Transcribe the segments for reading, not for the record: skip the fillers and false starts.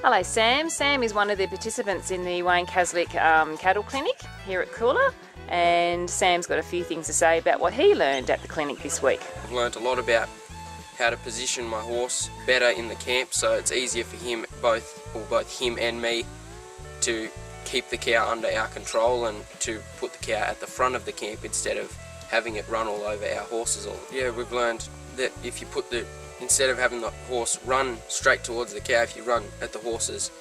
Hello Sam. Sam is one of the participants in the Wayne Caslick cattle clinic here at Coolah, and Sam's got a few things to say about what he learned at the clinic this week. I've learnt a lot about how to position my horse better in the camp, so it's easier for him, both him and me, to keep the cow under our control and to put the cow at the front of the camp instead of having it run all over our horses. Yeah, we've learned that if you instead of having the horse run straight towards the cow, if you run at the horse's,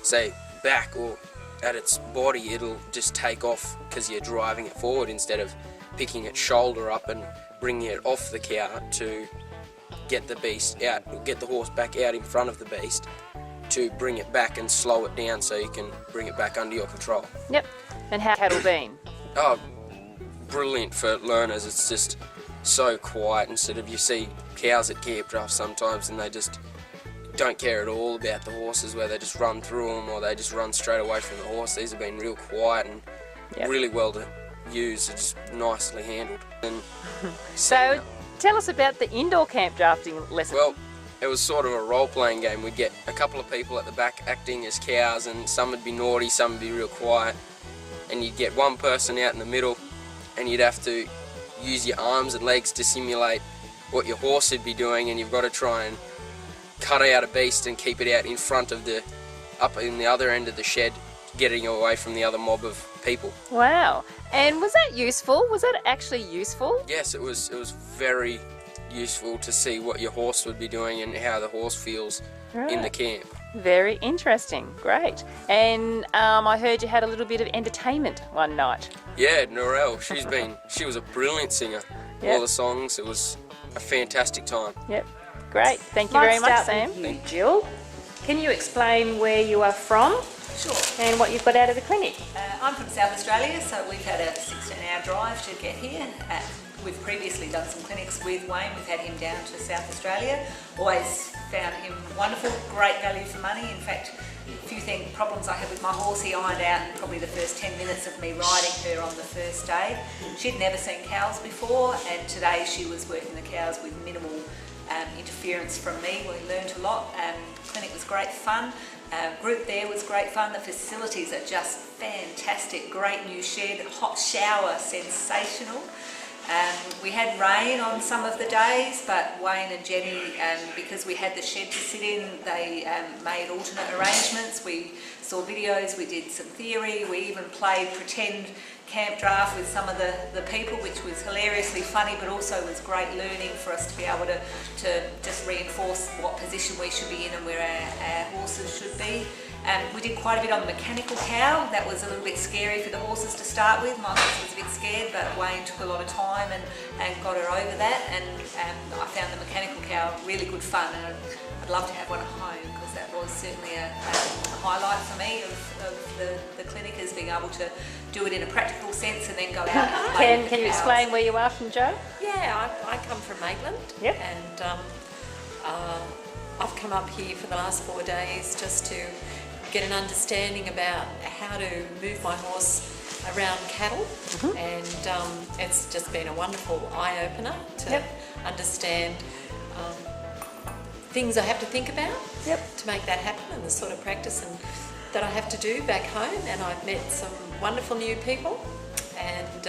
say, back or at its body, it'll just take off because you're driving it forward instead of picking its shoulder up and bringing it off the cow to get the beast out, get the horse back out in front of the beast to bring it back and slow it down so you can bring it back under your control. Yep. And how cattle been? Oh, brilliant for learners. It's just so quiet. Instead of, you see cows at Campdraft sometimes and they just don't care at all about the horses, where they just run through them or they just run straight away from the horse. These have been real quiet and really well to use. It's just nicely handled. And so tell us about the indoor camp drafting lesson. Well, it was sort of a role-playing game. We'd get a couple of people at the back acting as cows, and some would be naughty, some would be real quiet, and you'd get one person out in the middle and you'd have to use your arms and legs to simulate what your horse would be doing, and you've got to try and cut out a beast and keep it out in front of up in the other end of the shed, getting away from the other mob of people. Wow. And was that useful? Was that actually useful? Yes, it was very useful to see what your horse would be doing and how the horse feels in the camp. Very interesting. Great. And I heard you had a little bit of entertainment one night. Yeah, Norelle, she was a brilliant singer. Yep. All the songs, it was a fantastic time. Yep. Great. Thank you very much, Sam. Jill, can you explain where you are from? Sure. And what you've got out of the clinic? I'm from South Australia, so we've had a 16-hour drive to get here. We've previously done some clinics with Wayne. We've had him down to South Australia. Always found him wonderful, great value for money. In fact, a few problems I had with my horse he ironed out in probably the first 10 minutes of me riding her on the first day. She'd never seen cows before, and today she was working the cows with minimal interference from me. We learned a lot. Clinic was great fun. Group there was great fun. The facilities are just fantastic. Great new shed, hot shower, sensational. We had rain on some of the days, but Wayne and Jenny, because we had the shed to sit in, they made alternate arrangements. We saw videos, we did some theory, we even played pretend camp draft with some of the people, which was hilariously funny, but also was great learning for us to be able to just reinforce what position we should be in and where our horses should be. We did quite a bit on the mechanical cow. That was a little bit scary for the horses to start with. My horse was a bit scared, but Wayne took a lot of time and got her over that, and I found the mechanical cow really good fun, and I'd love to have one at home, because that was certainly a highlight for me of the clinic, is being able to do it in a practical sense and then go out and play with the Can you cows. explain where you are from, Joe? Yeah, I come from Maitland. Yep. And I've come up here for the last 4 days just to get an understanding about how to move my horse around cattle, and it's just been a wonderful eye-opener to understand things I have to think about to make that happen, and the sort of practice that I have to do back home. And I've met some wonderful new people, and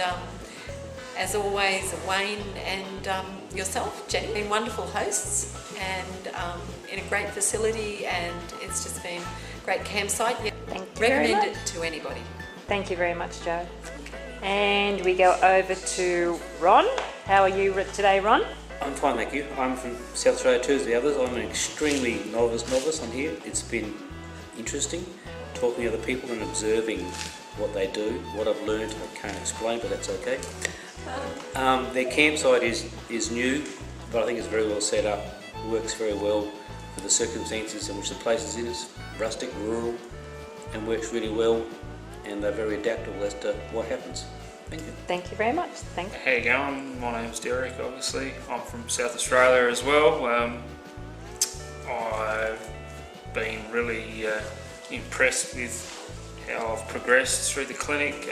as always, Wayne and yourself, Jenny, been wonderful hosts, and in a great facility, and it's just been a great campsite. Recommend it to anybody. Thank you very much, Joe. And we go over to Ron. How are you today, Ron? I'm fine, thank you. I'm from South Australia too as the others. I'm an extremely novice on here. It's been interesting talking to other people and observing what they do. What I've learned I can't explain, but that's okay. Their campsite is new, but I think it's very well set up. It works very well for the circumstances in which the place is in. It's rustic, rural, and works really well, and they're very adaptable as to what happens. Thank you. Thank you very much. Thanks. How you going? My name's Derek, obviously. I'm from South Australia as well. I've been really impressed with how I've progressed through the clinic,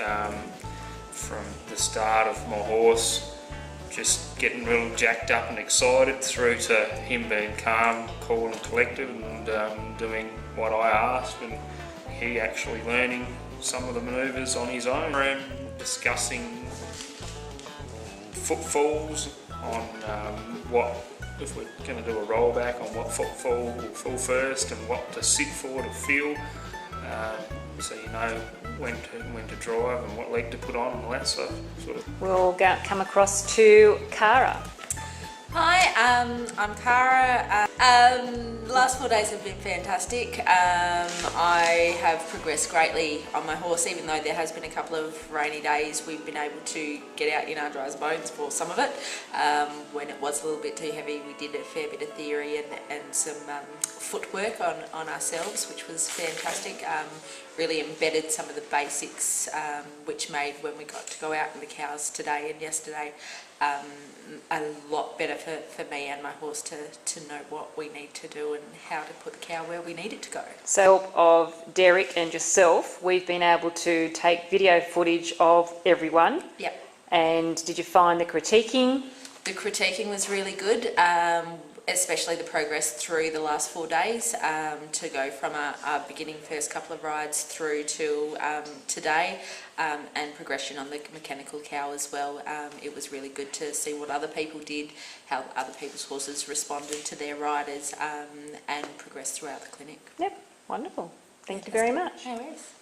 from the start of my horse just getting real jacked up and excited, through to him being calm, cool and collected, and doing what I asked, and he actually learning some of the manoeuvres on his own. Discussing footfalls on what, if we're going to do a rollback, on what footfall will fall first and what to sit for to feel, so you know when to drive and what leg to put on and all that sort of. We'll come across to Cara. Hi, I'm Cara. Last 4 days have been fantastic. I have progressed greatly on my horse, even though there has been a couple of rainy days. We've been able to get out in our dry as bones for some of it. When it was a little bit too heavy, we did a fair bit of theory and some footwork on ourselves, which was fantastic. Really embedded some of the basics, which made when we got to go out with the cows today and yesterday a lot better for me and my horse to know what we need to do and how to put the cow where we need it to go. So of Derek and yourself, we've been able to take video footage of everyone. Yep. And did you find the critiquing? The critiquing was really good, especially the progress through the last 4 days, to go from our beginning first couple of rides through to today, and progression on the mechanical cow as well. It was really good to see what other people did, how other people's horses responded to their riders, and progress throughout the clinic. Yep, wonderful. Thank you very much. No worries.